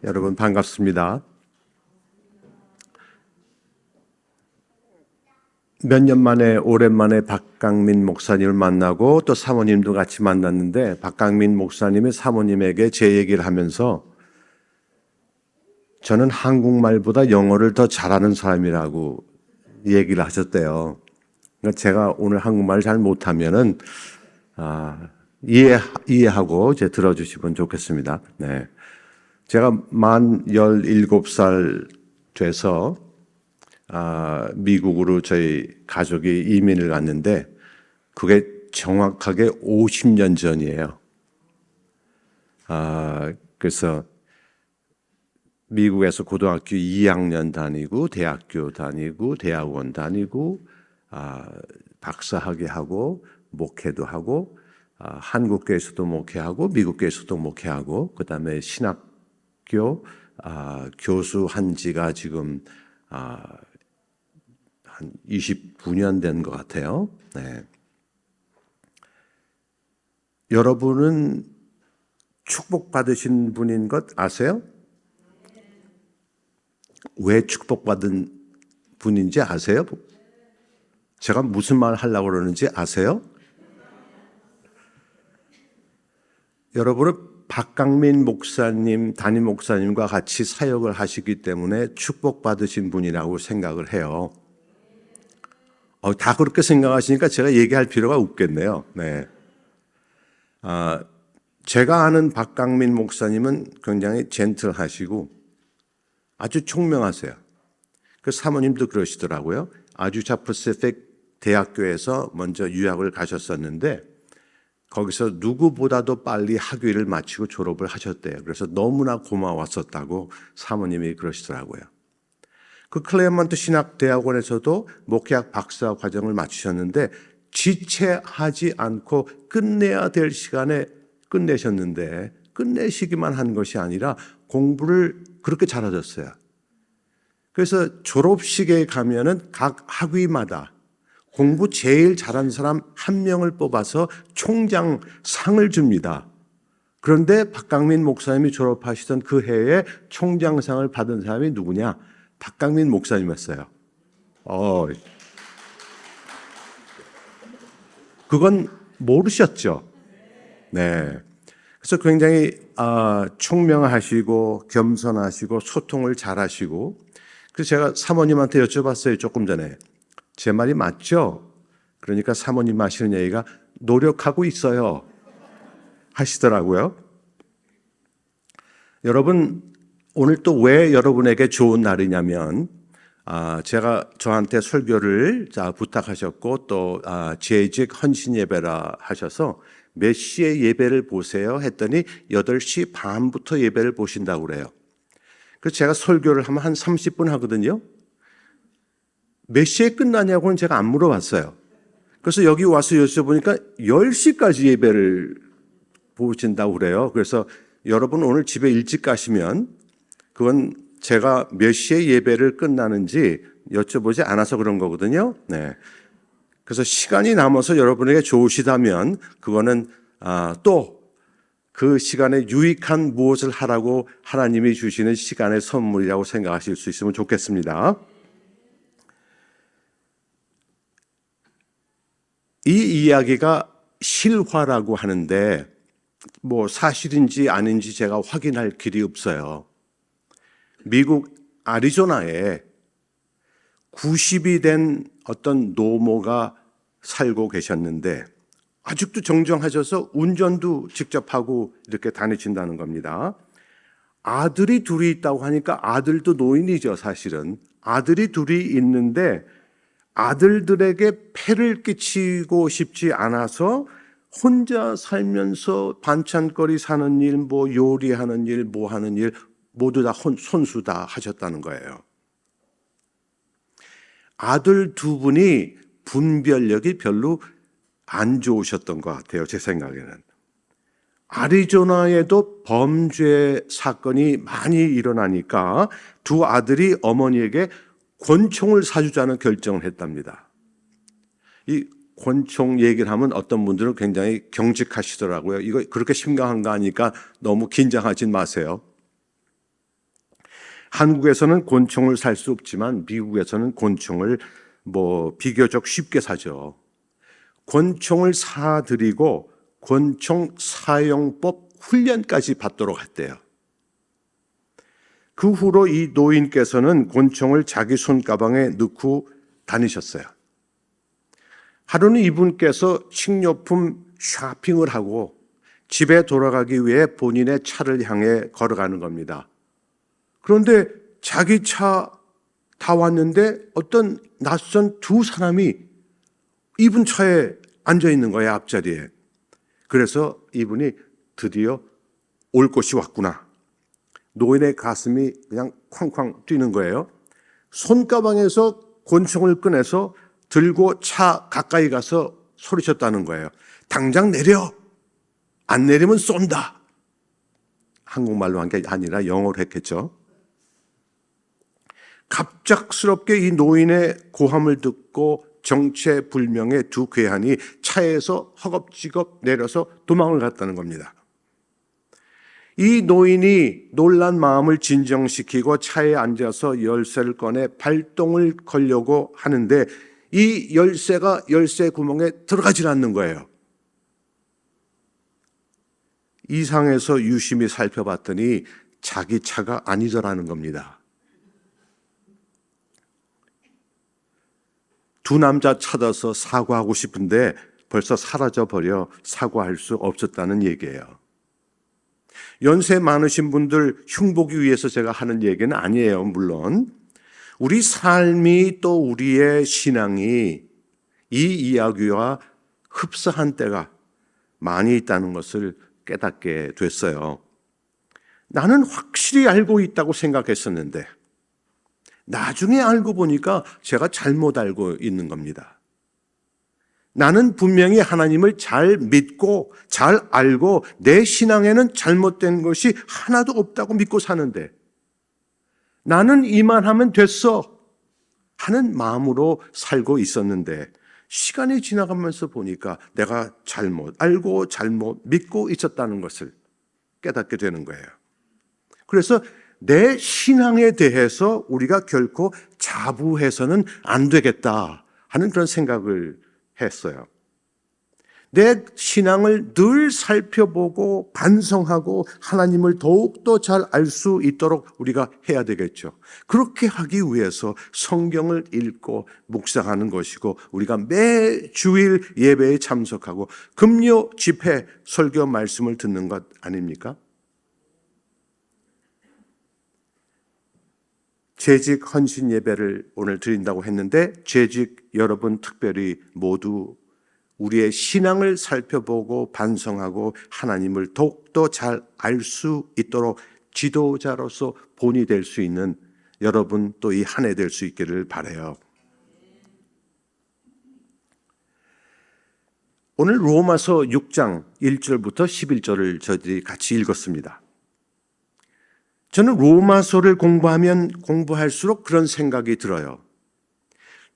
여러분 반갑습니다. 몇 년 만에 오랜만에 박강민 목사님을 만나고 또 사모님도 같이 만났는데 박강민 목사님이 사모님에게 제 얘기를 하면서 저는 한국말보다 영어를 더 잘하는 사람이라고 얘기를 하셨대요. 그러니까 제가 오늘 한국말을 잘 못하면은 이해하고 이제 들어주시면 좋겠습니다. 네. 제가 만 17살 돼서 미국으로 저희 가족이 이민을 갔는데 그게 정확하게 50년 전이에요. 그래서 미국에서 고등학교 2학년 다니고 대학교 다니고 대학원 다니고 박사학위 하고 목회도 하고 한국교회에서도 목회하고 미국교회에서도 목회하고 그다음에 신학교 교수 한 지가 지금 한 29년 된 것 같아요. 네. 여러분은 축복받으신 분인 것 아세요? 왜 축복받은 분인지 아세요? 제가 무슨 말 하려고 그러는지 아세요? 여러분은 박강민 목사님, 담임 목사님과 같이 사역을 하시기 때문에 축복받으신 분이라고 생각을 해요. 다 그렇게 생각하시니까 제가 얘기할 필요가 없겠네요. 네. 제가 아는 박강민 목사님은 굉장히 젠틀하시고 아주 총명하세요. 그 사모님도 그러시더라고요. 아주자 퍼시픽 대학교에서 먼저 유학을 가셨었는데 거기서 누구보다도 빨리 학위를 마치고 졸업을 하셨대요. 그래서 너무나 고마웠었다고 사모님이 그러시더라고요. 그 클레어먼트 신학대학원에서도 목회학 박사 과정을 마치셨는데 지체하지 않고 끝내야 될 시간에 끝내셨는데 끝내시기만 한 것이 아니라 공부를 그렇게 잘하셨어요. 그래서 졸업식에 가면은 각 학위마다 공부 제일 잘한 사람 한 명을 뽑아서 총장 상을 줍니다. 그런데 박강민 목사님이 졸업하시던 그 해에 총장상을 받은 사람이 누구냐? 박강민 목사님이었어요. 그건 모르셨죠? 네. 그래서 굉장히 총명하시고 겸손하시고 소통을 잘하시고 그래서 제가 사모님한테 여쭤봤어요. 조금 전에. 제 말이 맞죠? 그러니까 사모님 하시는 얘기가 노력하고 있어요. 하시더라고요. 여러분, 오늘 또 왜 여러분에게 좋은 날이냐면, 제가 저한테 설교를 부탁하셨고, 또, 재직 헌신 예배라 하셔서 몇 시에 예배를 보세요? 했더니 8시 반부터 예배를 보신다고 그래요. 그래서 제가 설교를 하면 한 30분 하거든요. 몇 시에 끝나냐고는 제가 안 물어봤어요. 그래서 여기 와서 여쭤보니까 10시까지 예배를 보신다고 그래요. 그래서 여러분 오늘 집에 일찍 가시면 그건 제가 몇 시에 예배를 끝나는지 여쭤보지 않아서 그런 거거든요. 네. 그래서 시간이 남아서 여러분에게 좋으시다면 그거는 또 그 시간에 유익한 무엇을 하라고 하나님이 주시는 시간의 선물이라고 생각하실 수 있으면 좋겠습니다. 이 이야기가 실화라고 하는데 뭐 사실인지 아닌지 제가 확인할 길이 없어요. 미국 애리조나에 90이 된 어떤 노모가 살고 계셨는데 아직도 정정하셔서 운전도 직접 하고 이렇게 다니신다는 겁니다. 아들이 둘이 있다고 하니까 아들도 노인이죠, 사실은. 아들이 둘이 있는데 아들들에게 폐를 끼치고 싶지 않아서 혼자 살면서 반찬거리 사는 일, 뭐 요리하는 일, 뭐 하는 일 모두 다 손수 다 하셨다는 거예요. 아들 두 분이 분별력이 별로 안 좋으셨던 것 같아요. 제 생각에는. 애리조나에도 범죄 사건이 많이 일어나니까 두 아들이 어머니에게 권총을 사주자는 결정을 했답니다. 이 권총 얘기를 하면 어떤 분들은 굉장히 경직하시더라고요. 이거 그렇게 심각한 거 아니까 너무 긴장하지 마세요. 한국에서는 곤충을 살 수 없지만 미국에서는 곤충을 비교적 쉽게 사죠. 곤충을 사들이고 곤충 사용법 훈련까지 받도록 했대요. 그 후로 이 노인께서는 곤충을 자기 손가방에 넣고 다니셨어요. 하루는 이분께서 식료품 쇼핑을 하고 집에 돌아가기 위해 본인의 차를 향해 걸어가는 겁니다. 그런데 자기 차 다 왔는데 어떤 낯선 두 사람이 이분 차에 앉아 있는 거예요, 앞자리에. 그래서 이분이 드디어 올 곳이 왔구나. 노인의 가슴이 그냥 쾅쾅 뛰는 거예요. 손가방에서 곤충을 꺼내서 들고 차 가까이 가서 소리쳤다는 거예요. 당장 내려! 안 내리면 쏜다! 한국말로 한 게 아니라 영어로 했겠죠. 갑작스럽게 이 노인의 고함을 듣고 정체불명의 두 괴한이 차에서 허겁지겁 내려서 도망을 갔다는 겁니다. 이 노인이 놀란 마음을 진정시키고 차에 앉아서 열쇠를 꺼내 발동을 걸려고 하는데 이 열쇠가 열쇠 구멍에 들어가질 않는 거예요. 이상해서 유심히 살펴봤더니 자기 차가 아니더라는 겁니다. 두 남자 찾아서 사과하고 싶은데 벌써 사라져버려 사과할 수 없었다는 얘기예요. 연세 많으신 분들 흉보기 위해서 제가 하는 얘기는 아니에요. 물론 우리 삶이 또 우리의 신앙이 이 이야기와 흡사한 때가 많이 있다는 것을 깨닫게 됐어요. 나는 확실히 알고 있다고 생각했었는데 나중에 알고 보니까 제가 잘못 알고 있는 겁니다. 나는 분명히 하나님을 잘 믿고 잘 알고 내 신앙에는 잘못된 것이 하나도 없다고 믿고 사는데 나는 이만하면 됐어 하는 마음으로 살고 있었는데 시간이 지나가면서 보니까 내가 잘못 알고 잘못 믿고 있었다는 것을 깨닫게 되는 거예요. 그래서 내 신앙에 대해서 우리가 결코 자부해서는 안 되겠다 하는 그런 생각을 했어요. 내 신앙을 늘 살펴보고 반성하고 하나님을 더욱더 잘 알 수 있도록 우리가 해야 되겠죠. 그렇게 하기 위해서 성경을 읽고 묵상하는 것이고 우리가 매 주일 예배에 참석하고 금요 집회 설교 말씀을 듣는 것 아닙니까? 재직 헌신 예배를 오늘 드린다고 했는데 재직 여러분 특별히 모두 우리의 신앙을 살펴보고 반성하고 하나님을 더욱더 잘 알 수 있도록 지도자로서 본이 될 수 있는 여러분 또 이 한 해 될 수 있기를 바라요. 오늘 로마서 6장 1절부터 11절을 저희들이 같이 읽었습니다. 저는 로마서를 공부하면 공부할수록 그런 생각이 들어요.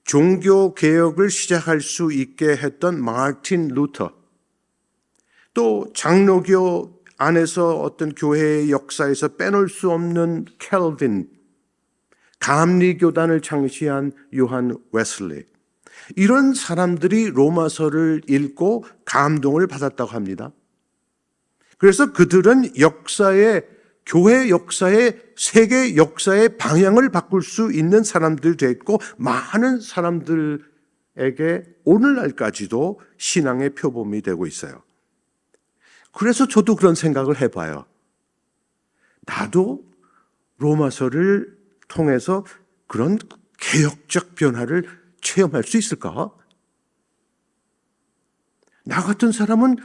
종교 개혁을 시작할 수 있게 했던 마틴 루터, 또 장로교 안에서 어떤 교회의 역사에서 빼놓을 수 없는 켈빈, 감리교단을 창시한 요한 웨슬리, 이런 사람들이 로마서를 읽고 감동을 받았다고 합니다. 그래서 그들은 교회 역사의 세계 역사의 방향을 바꿀 수 있는 사람들이 됐고 많은 사람들에게 오늘날까지도 신앙의 표범이 되고 있어요. 그래서 저도 그런 생각을 해봐요. 나도 로마서를 통해서 그런 개혁적 변화를 체험할 수 있을까? 나 같은 사람은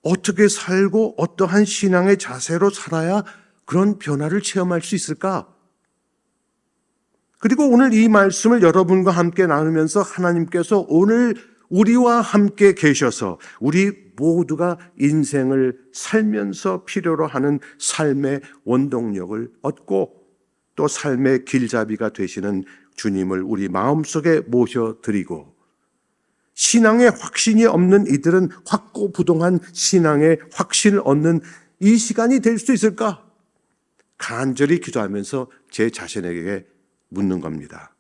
어떻게 살고 어떠한 신앙의 자세로 살아야 그런 변화를 체험할 수 있을까? 그리고 오늘 이 말씀을 여러분과 함께 나누면서 하나님께서 오늘 우리와 함께 계셔서 우리 모두가 인생을 살면서 필요로 하는 삶의 원동력을 얻고 또 삶의 길잡이가 되시는 주님을 우리 마음속에 모셔드리고 신앙에 확신이 없는 이들은 확고부동한 신앙의 확신을 얻는 이 시간이 될 수 있을까? 간절히 기도하면서 제 자신에게 묻는 겁니다.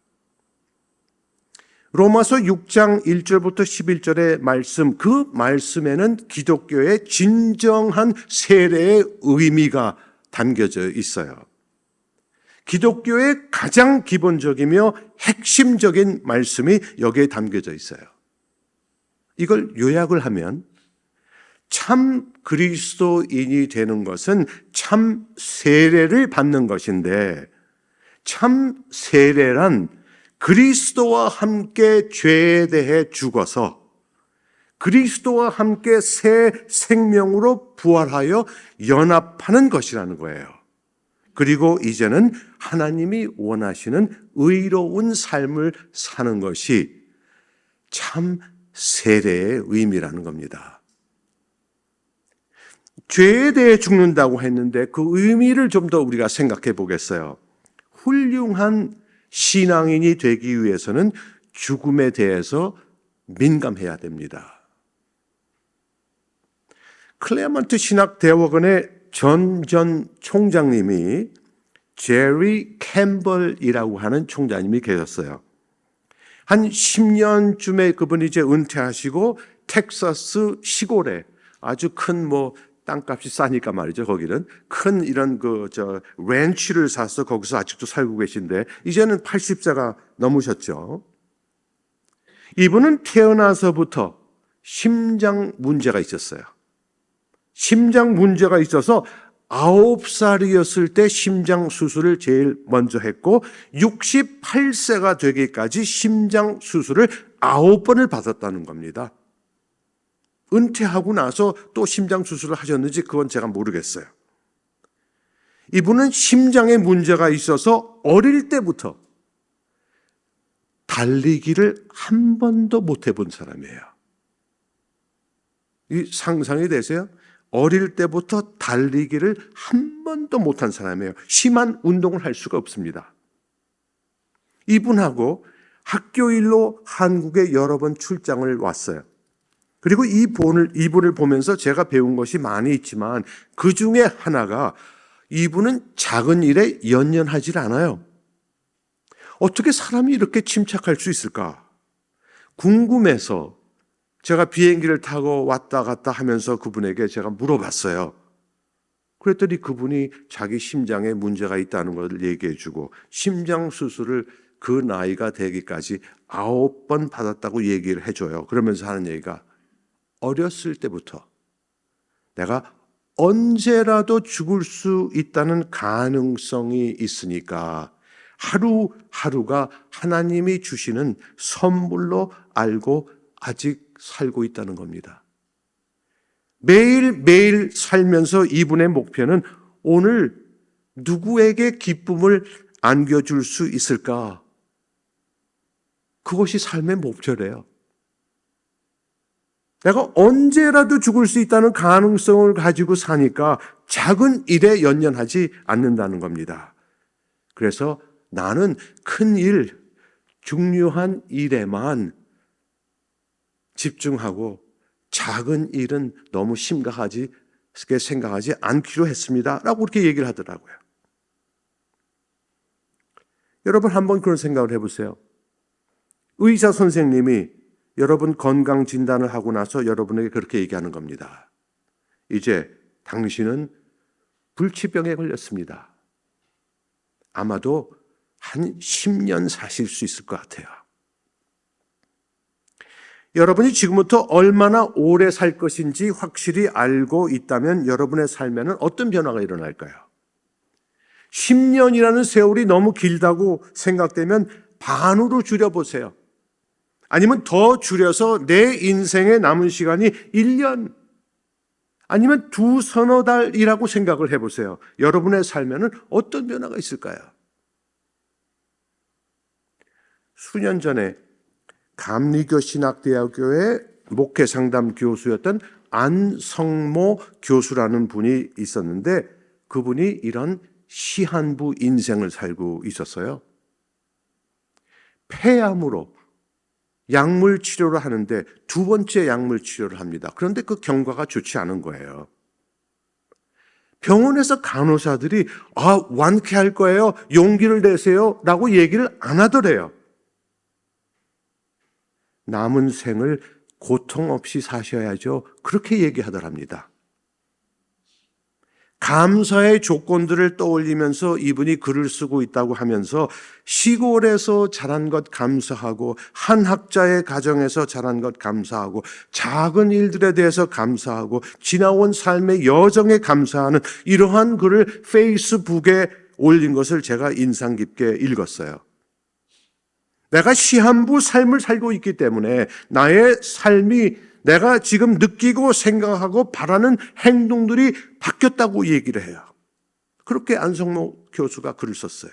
로마서 6장 1절부터 11절의 말씀, 그 말씀에는 기독교의 진정한 세례의 의미가 담겨져 있어요. 기독교의 가장 기본적이며 핵심적인 말씀이 여기에 담겨져 있어요. 이걸 요약을 하면 참 그리스도인이 되는 것은 참 세례를 받는 것인데, 참 세례란 그리스도와 함께 죄에 대해 죽어서 그리스도와 함께 새 생명으로 부활하여 연합하는 것이라는 거예요. 그리고 이제는 하나님이 원하시는 의로운 삶을 사는 것이 참 세례의 의미라는 겁니다. 죄에 대해 죽는다고 했는데 그 의미를 좀 더 우리가 생각해 보겠어요. 훌륭한 신앙인이 되기 위해서는 죽음에 대해서 민감해야 됩니다. 클레먼트 신학대학원의 전 총장님이 제리 캠벌이라고 하는 총장님이 계셨어요. 한 10년쯤에 그분이 이제 은퇴하시고 텍사스 시골에 아주 큰 땅값이 싸니까 말이죠. 거기는 큰 이런 렌치를 사서 거기서 아직도 살고 계신데 이제는 80세가 넘으셨죠. 이분은 태어나서부터 심장 문제가 있었어요. 심장 문제가 있어서 9살이었을 때 심장 수술을 제일 먼저 했고 68세가 되기까지 심장 수술을 9번을 받았다는 겁니다. 은퇴하고 나서 또 심장 수술을 하셨는지 그건 제가 모르겠어요. 이분은 심장에 문제가 있어서 어릴 때부터 달리기를 한 번도 못 해본 사람이에요. 이 상상이 되세요? 어릴 때부터 달리기를 한 번도 못한 사람이에요. 심한 운동을 할 수가 없습니다. 이분하고 학교 일로 한국에 여러 번 출장을 왔어요. 그리고 이분을 보면서 제가 배운 것이 많이 있지만 그 중에 하나가 이분은 작은 일에 연연하지 않아요. 어떻게 사람이 이렇게 침착할 수 있을까? 궁금해서 제가 비행기를 타고 왔다 갔다 하면서 그분에게 제가 물어봤어요. 그랬더니 그분이 자기 심장에 문제가 있다는 것을 얘기해 주고 심장 수술을 그 나이가 되기까지 9번 받았다고 얘기를 해줘요. 그러면서 하는 얘기가 어렸을 때부터 내가 언제라도 죽을 수 있다는 가능성이 있으니까 하루하루가 하나님이 주시는 선물로 알고 아직 살고 있다는 겁니다. 매일매일 살면서 이분의 목표는 오늘 누구에게 기쁨을 안겨줄 수 있을까? 그것이 삶의 목표래요. 내가 언제라도 죽을 수 있다는 가능성을 가지고 사니까 작은 일에 연연하지 않는다는 겁니다. 그래서 나는 큰 일, 중요한 일에만 집중하고 작은 일은 너무 심각하게 생각하지 않기로 했습니다. 라고 그렇게 얘기를 하더라고요. 여러분 한번 그런 생각을 해보세요. 의사 선생님이 여러분 건강 진단을 하고 나서 여러분에게 그렇게 얘기하는 겁니다. 이제 당신은 불치병에 걸렸습니다. 아마도 한 10년 사실 수 있을 것 같아요. 여러분이 지금부터 얼마나 오래 살 것인지 확실히 알고 있다면 여러분의 삶에는 어떤 변화가 일어날까요? 10년이라는 세월이 너무 길다고 생각되면 반으로 줄여보세요. 아니면 더 줄여서 내 인생에 남은 시간이 1년 아니면 2-3 달이라고 생각을 해보세요. 여러분의 삶에는 어떤 변화가 있을까요? 수년 전에 감리교 신학대학교의 목회상담 교수였던 안성모 교수라는 분이 있었는데 그분이 이런 시한부 인생을 살고 있었어요. 폐암으로 약물 치료를 하는데 2번째 약물 치료를 합니다. 그런데 그 경과가 좋지 않은 거예요. 병원에서 간호사들이 완쾌할 거예요, 용기를 내세요 라고 얘기를 안 하더래요. 남은 생을 고통 없이 사셔야죠, 그렇게 얘기하더랍니다. 감사의 조건들을 떠올리면서 이분이 글을 쓰고 있다고 하면서 시골에서 자란 것 감사하고 한 학자의 가정에서 자란 것 감사하고 작은 일들에 대해서 감사하고 지나온 삶의 여정에 감사하는 이러한 글을 페이스북에 올린 것을 제가 인상 깊게 읽었어요. 내가 시한부 삶을 살고 있기 때문에 나의 삶이 내가 지금 느끼고 생각하고 바라는 행동들이 바뀌었다고 얘기를 해요. 그렇게 안성모 교수가 글을 썼어요.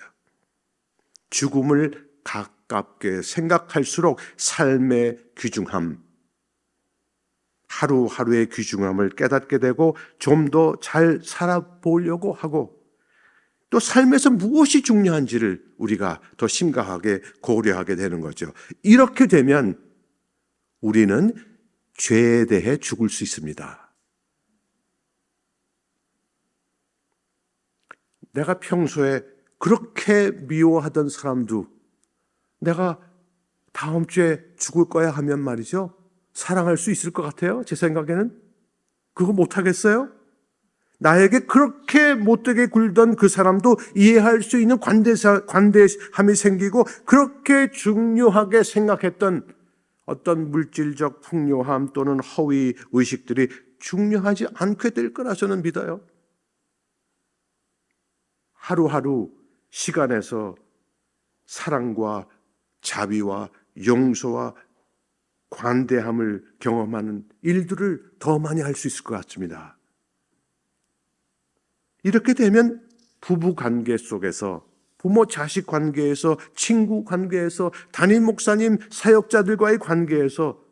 죽음을 가깝게 생각할수록 삶의 귀중함, 하루하루의 귀중함을 깨닫게 되고 좀 더 잘 살아보려고 하고, 또 삶에서 무엇이 중요한지를 우리가 더 심각하게 고려하게 되는 거죠. 이렇게 되면 우리는 죄에 대해 죽을 수 있습니다. 내가 평소에 그렇게 미워하던 사람도 내가 다음 주에 죽을 거야 하면 말이죠, 사랑할 수 있을 것 같아요? 제 생각에는 그거 못하겠어요? 나에게 그렇게 못되게 굴던 그 사람도 이해할 수 있는 관대함이 생기고, 그렇게 중요하게 생각했던 어떤 물질적 풍요함 또는 허위 의식들이 중요하지 않게 될 거라 저는 믿어요. 하루하루 시간에서 사랑과 자비와 용서와 관대함을 경험하는 일들을 더 많이 할 수 있을 것 같습니다. 이렇게 되면 부부 관계 속에서, 부모 자식 관계에서, 친구 관계에서, 담임 목사님 사역자들과의 관계에서,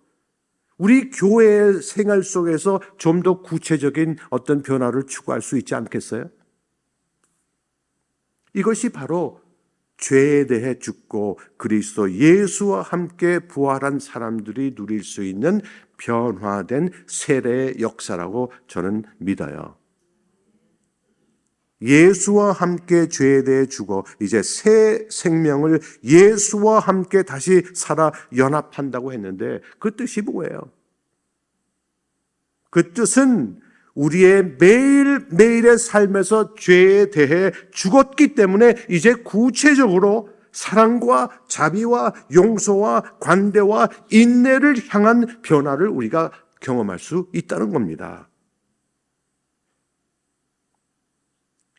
우리 교회의 생활 속에서 좀 더 구체적인 어떤 변화를 추구할 수 있지 않겠어요? 이것이 바로 죄에 대해 죽고 그리스도 예수와 함께 부활한 사람들이 누릴 수 있는 변화된 세례의 역사라고 저는 믿어요. 예수와 함께 죄에 대해 죽어 이제 새 생명을 예수와 함께 다시 살아 연합한다고 했는데, 그 뜻이 뭐예요? 그 뜻은 우리의 매일매일의 삶에서 죄에 대해 죽었기 때문에 이제 구체적으로 사랑과 자비와 용서와 관대와 인내를 향한 변화를 우리가 경험할 수 있다는 겁니다.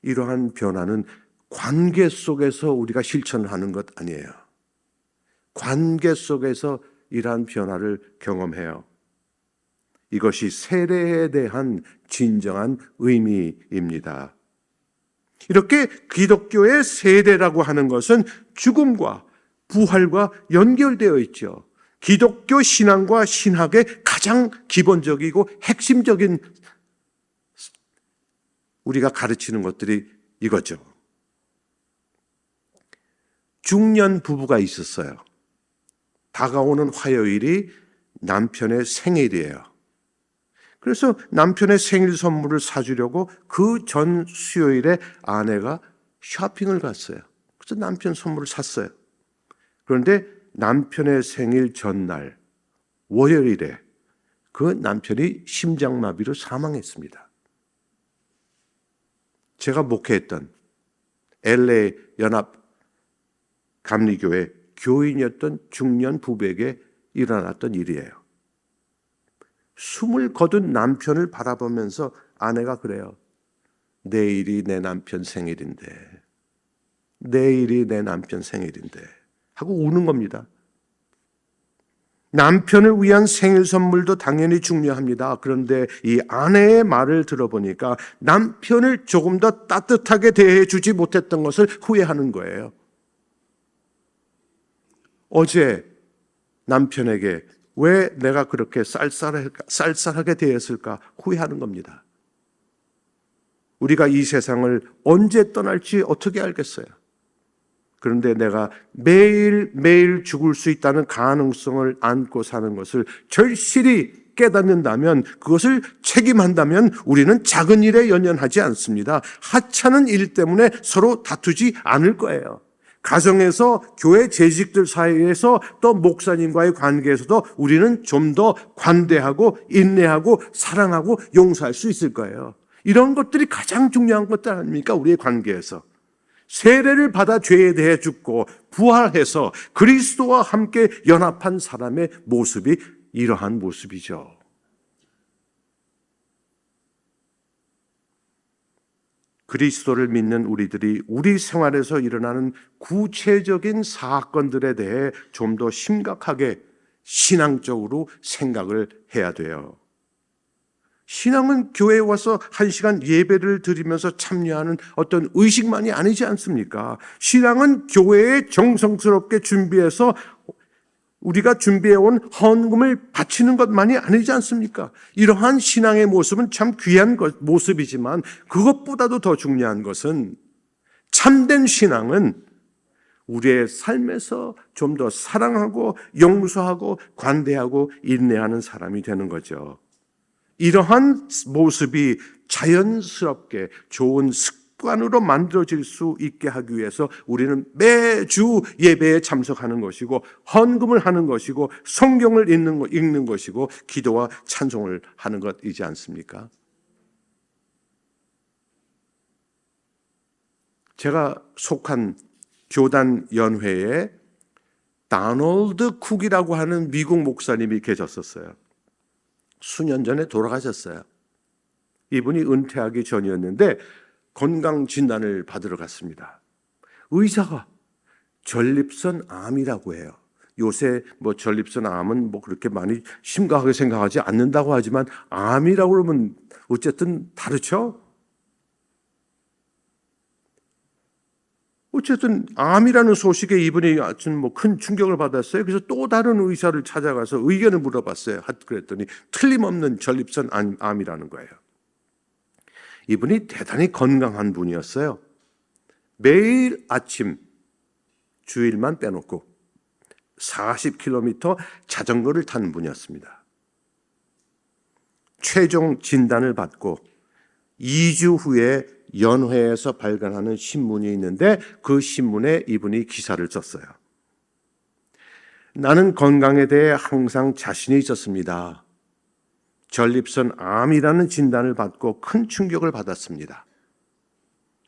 이러한 변화는 관계 속에서 우리가 실천을 하는 것 아니에요. 관계 속에서 이러한 변화를 경험해요. 이것이 세례에 대한 진정한 의미입니다. 이렇게 기독교의 세례라고 하는 것은 죽음과 부활과 연결되어 있죠. 기독교 신앙과 신학의 가장 기본적이고 핵심적인 우리가 가르치는 것들이 이거죠. 중년 부부가 있었어요. 다가오는 화요일이 남편의 생일이에요. 그래서 남편의 생일 선물을 사주려고 그 전 수요일에 아내가 쇼핑을 갔어요. 그래서 남편 선물을 샀어요. 그런데 남편의 생일 전날 월요일에 그 남편이 심장마비로 사망했습니다. 제가 목회했던 LA 연합 감리교회 교인이었던 중년 부부에게 일어났던 일이에요. 숨을 거둔 남편을 바라보면서 아내가 그래요. 내일이 내 남편 생일인데, 내일이 내 남편 생일인데 하고 우는 겁니다. 남편을 위한 생일 선물도 당연히 중요합니다. 그런데 이 아내의 말을 들어보니까 남편을 조금 더 따뜻하게 대해주지 못했던 것을 후회하는 거예요. 어제 남편에게 왜 내가 그렇게 쌀쌀하게 대했을까 후회하는 겁니다. 우리가 이 세상을 언제 떠날지 어떻게 알겠어요? 그런데 내가 매일매일 죽을 수 있다는 가능성을 안고 사는 것을 절실히 깨닫는다면, 그것을 책임한다면 우리는 작은 일에 연연하지 않습니다. 하찮은 일 때문에 서로 다투지 않을 거예요. 가정에서, 교회 재직들 사이에서, 또 목사님과의 관계에서도 우리는 좀 더 관대하고 인내하고 사랑하고 용서할 수 있을 거예요. 이런 것들이 가장 중요한 것들 아닙니까? 우리의 관계에서. 세례를 받아 죄에 대해 죽고 부활해서 그리스도와 함께 연합한 사람의 모습이 이러한 모습이죠. 그리스도를 믿는 우리들이 우리 생활에서 일어나는 구체적인 사건들에 대해 좀 더 심각하게 신앙적으로 생각을 해야 돼요. 신앙은 교회에 와서 1시간 예배를 드리면서 참여하는 어떤 의식만이 아니지 않습니까? 신앙은 교회에 정성스럽게 준비해서 우리가 준비해온 헌금을 바치는 것만이 아니지 않습니까? 이러한 신앙의 모습은 참 귀한 모습이지만 그것보다도 더 중요한 것은 참된 신앙은 우리의 삶에서 좀 더 사랑하고 용서하고 관대하고 인내하는 사람이 되는 거죠. 이러한 모습이 자연스럽게 좋은 습관으로 만들어질 수 있게 하기 위해서 우리는 매주 예배에 참석하는 것이고 헌금을 하는 것이고 성경을 읽는 것이고 기도와 찬송을 하는 것이지 않습니까? 제가 속한 교단 연회에 다널드 쿡이라고 하는 미국 목사님이 계셨었어요. 수년 전에 돌아가셨어요. 이분이 은퇴하기 전이었는데 건강 진단을 받으러 갔습니다. 의사가 전립선 암이라고 해요. 요새 전립선 암은 그렇게 많이 심각하게 생각하지 않는다고 하지만 암이라고 그러면 어쨌든 다르죠? 어쨌든 암이라는 소식에 이분이 아주 큰 충격을 받았어요. 그래서 또 다른 의사를 찾아가서 의견을 물어봤어요. 그랬더니 틀림없는 전립선 암이라는 거예요. 이분이 대단히 건강한 분이었어요. 매일 아침 주일만 빼놓고 40km 자전거를 타는 분이었습니다. 최종 진단을 받고 2주 후에 연회에서 발간하는 신문이 있는데 그 신문에 이분이 기사를 썼어요. 나는 건강에 대해 항상 자신이 있었습니다. 전립선 암이라는 진단을 받고 큰 충격을 받았습니다.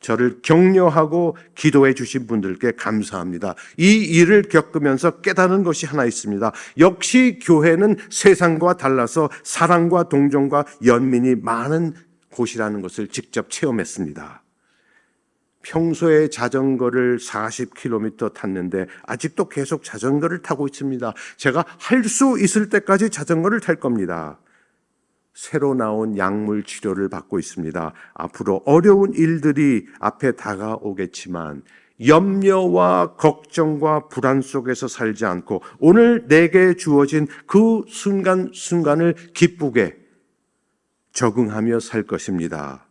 저를 격려하고 기도해 주신 분들께 감사합니다. 이 일을 겪으면서 깨달은 것이 하나 있습니다. 역시 교회는 세상과 달라서 사랑과 동정과 연민이 많은 곳이라는 것을 직접 체험했습니다. 평소에 자전거를 40km 탔는데 아직도 계속 자전거를 타고 있습니다. 제가 할 수 있을 때까지 자전거를 탈 겁니다. 새로 나온 약물 치료를 받고 있습니다. 앞으로 어려운 일들이 앞에 다가오겠지만 염려와 걱정과 불안 속에서 살지 않고 오늘 내게 주어진 그 순간순간을 기쁘게 적응하며 살 것입니다.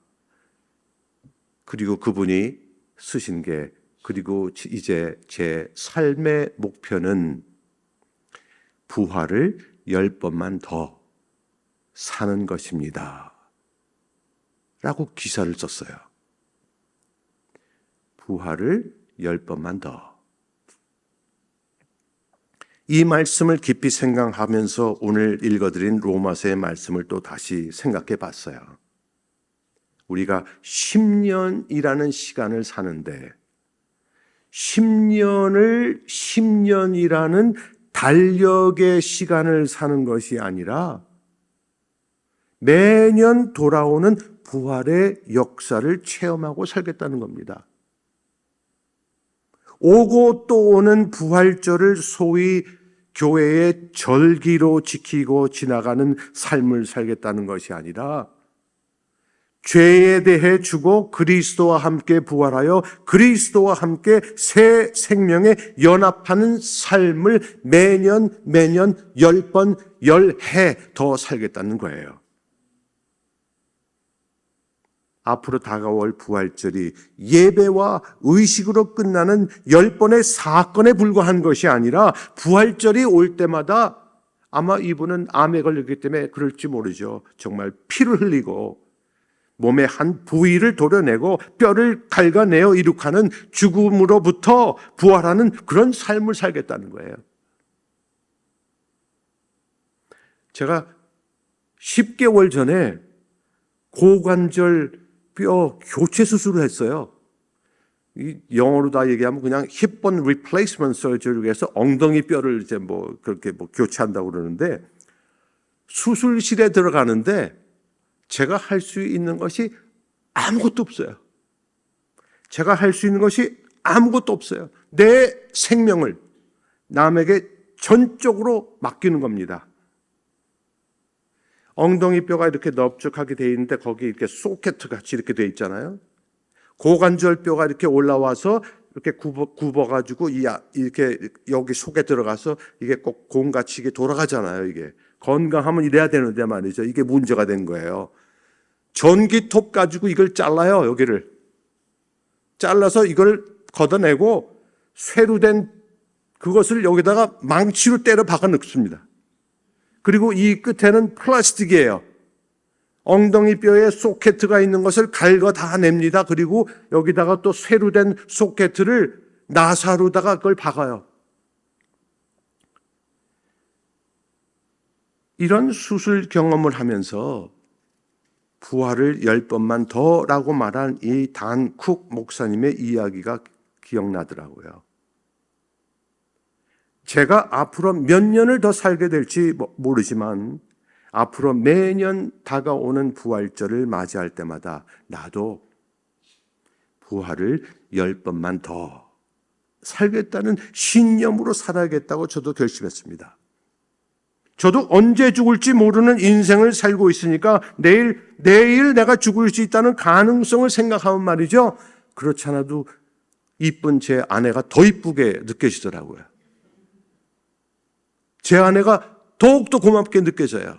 그리고 그분이 쓰신 게 그리고 이제 제 삶의 목표는 부활을 10번만 더 사는 것입니다. 라고 기사를 썼어요. 부활을 10번만 더. 이 말씀을 깊이 생각하면서 오늘 읽어드린 로마서의 말씀을 또 다시 생각해 봤어요. 우리가 10년이라는 시간을 사는데 10년이라는 달력의 시간을 사는 것이 아니라 매년 돌아오는 부활의 역사를 체험하고 살겠다는 겁니다. 오고 또 오는 부활절을 소위 교회의 절기로 지키고 지나가는 삶을 살겠다는 것이 아니라 죄에 대해 죽어 그리스도와 함께 부활하여 그리스도와 함께 새 생명에 연합하는 삶을 매년 10번 10해 더 살겠다는 거예요. 앞으로 다가올 부활절이 예배와 의식으로 끝나는 10번의 사건에 불과한 것이 아니라 부활절이 올 때마다 아마 이분은 암에 걸렸기 때문에 그럴지 모르죠. 정말 피를 흘리고 몸의 한 부위를 도려내고 뼈를 갉아내어 이룩하는 죽음으로부터 부활하는 그런 삶을 살겠다는 거예요. 제가 10개월 전에 고관절 뼈 교체 수술을 했어요. 이 영어로 다 얘기하면 그냥 hip bone replacement surgery로 해서 엉덩이 뼈를 이제 그렇게 교체한다고 그러는데, 수술실에 들어가는데 제가 할 수 있는 것이 아무것도 없어요. 제가 할 수 있는 것이 아무것도 없어요. 내 생명을 남에게 전적으로 맡기는 겁니다. 엉덩이 뼈가 이렇게 넓적하게 되어 있는데 거기 이렇게 소켓 같이 이렇게 되어 있잖아요. 고관절 뼈가 이렇게 올라와서 이렇게 굽어가지고 이렇게 여기 속에 들어가서 이게 꼭 공같이 이게 돌아가잖아요. 이게 건강하면 이래야 되는데 말이죠. 이게 문제가 된 거예요. 전기톱 가지고 이걸 잘라요. 여기를 잘라서 이걸 걷어내고 쇠로 된 그것을 여기다가 망치로 때려 박아 넣습니다. 그리고 이 끝에는 플라스틱이에요. 엉덩이 뼈에 소켓가 있는 것을 갈거 다 냅니다. 그리고 여기다가 또 쇠로 된 소켓을 나사로다가 그걸 박아요. 이런 수술 경험을 하면서 부활을 10번만 더라고 말한 이 단 쿡 목사님의 이야기가 기억나더라고요. 제가 앞으로 몇 년을 더 살게 될지 모르지만 앞으로 매년 다가오는 부활절을 맞이할 때마다 나도 부활을 10번만 더 살겠다는 신념으로 살아야겠다고 저도 결심했습니다. 저도 언제 죽을지 모르는 인생을 살고 있으니까 내일 내가 죽을 수 있다는 가능성을 생각하면 말이죠. 그렇지 않아도 이쁜 제 아내가 더 이쁘게 느껴지더라고요. 제 아내가 더욱더 고맙게 느껴져요.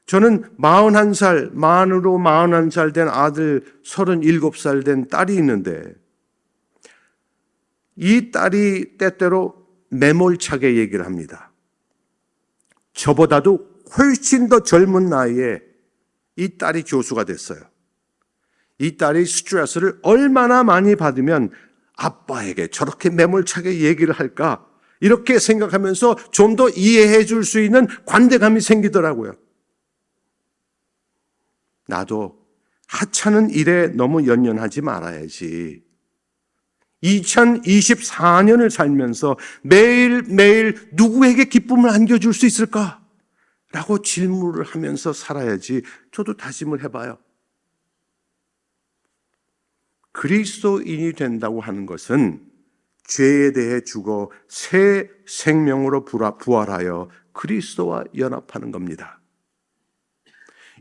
저는 41살, 만으로 41살 된 아들, 37살 된 딸이 있는데 이 딸이 때때로 매몰차게 얘기를 합니다. 저보다도 훨씬 더 젊은 나이에 이 딸이 교수가 됐어요. 이 딸이 스트레스를 얼마나 많이 받으면 아빠에게 저렇게 매몰차게 얘기를 할까? 이렇게 생각하면서 좀 더 이해해 줄 수 있는 관대감이 생기더라고요. 나도 하찮은 일에 너무 연연하지 말아야지. 2024년을 살면서 매일매일 누구에게 기쁨을 안겨줄 수 있을까? 라고 질문을 하면서 살아야지. 저도 다짐을 해봐요. 그리스도인이 된다고 하는 것은 죄에 대해 죽어 새 생명으로 부활하여 그리스도와 연합하는 겁니다.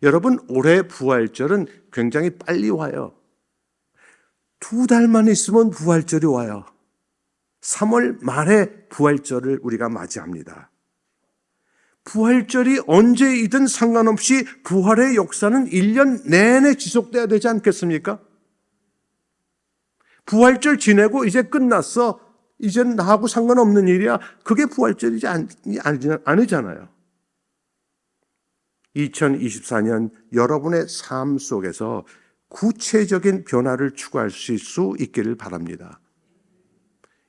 여러분, 올해 부활절은 굉장히 빨리 와요. 2달만 있으면 부활절이 와요. 3월 말에 부활절을 우리가 맞이합니다. 부활절이 언제이든 상관없이 부활의 역사는 1년 내내 지속돼야 되지 않겠습니까? 부활절 지내고 이제 끝났어. 이제는 나하고 상관없는 일이야. 그게 부활절이지 아니잖아요. 2024년 여러분의 삶 속에서 구체적인 변화를 추구할 수 있기를 바랍니다.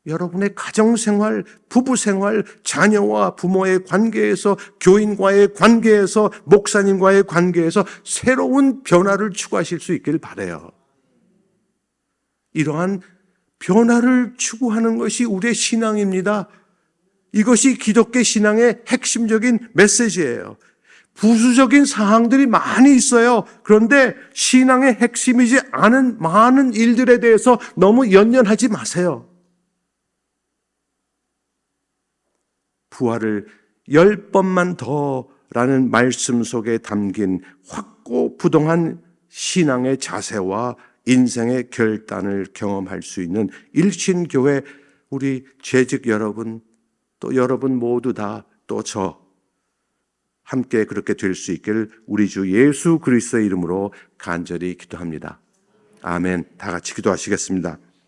여러분의 가정생활, 부부생활, 자녀와 부모의 관계에서, 교인과의 관계에서, 목사님과의 관계에서 새로운 변화를 추구하실 수 있기를 바라요. 이러한 변화를 추구하는 것이 우리의 신앙입니다. 이것이 기독교 신앙의 핵심적인 메시지예요. 부수적인 사항들이 많이 있어요. 그런데 신앙의 핵심이지 않은 많은 일들에 대해서 너무 연연하지 마세요. 부활을 10번만 더라는 말씀 속에 담긴 확고부동한 신앙의 자세와 인생의 결단을 경험할 수 있는 일신교회 우리 재직 여러분, 또 여러분 모두 다 또 저 함께 그렇게 될 수 있기를 우리 주 예수 그리스도의 이름으로 간절히 기도합니다. 아멘. 다 같이 기도하시겠습니다.